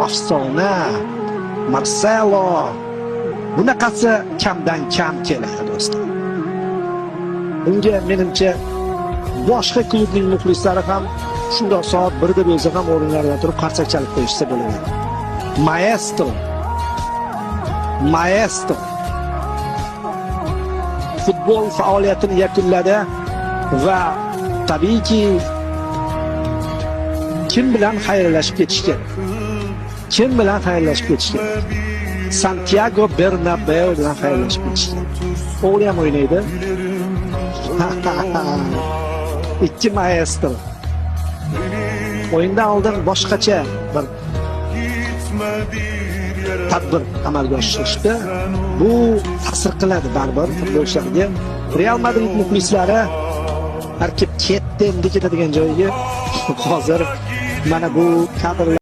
Afsona Marcelo bunaqasi kamdan kam keladi do'stlar. Bunga menimcha boshqa klubning muxlislari ham shundoq soat 1da bo'lsa ham o'rinlaridan turib qarsak chalib qo'yishsa bo'ladi. Maestro futbol faoliyatini yakunladi va tabiiyki kim bilan xayrlashib ketish kerak? Santiago Bernabeu bilan xayrlashib ketish kerak. O'g'li ham o'ynaydi. Ikki maestro. O'yindan oldin boshqacha bir tadbir amalga oshirishdi. Bu ta'sir qiladi baribir futbolchilarga. Real Madrid muxlislari har kim ketdi, endi ketadigan joyiga hozir mana bu kadrlar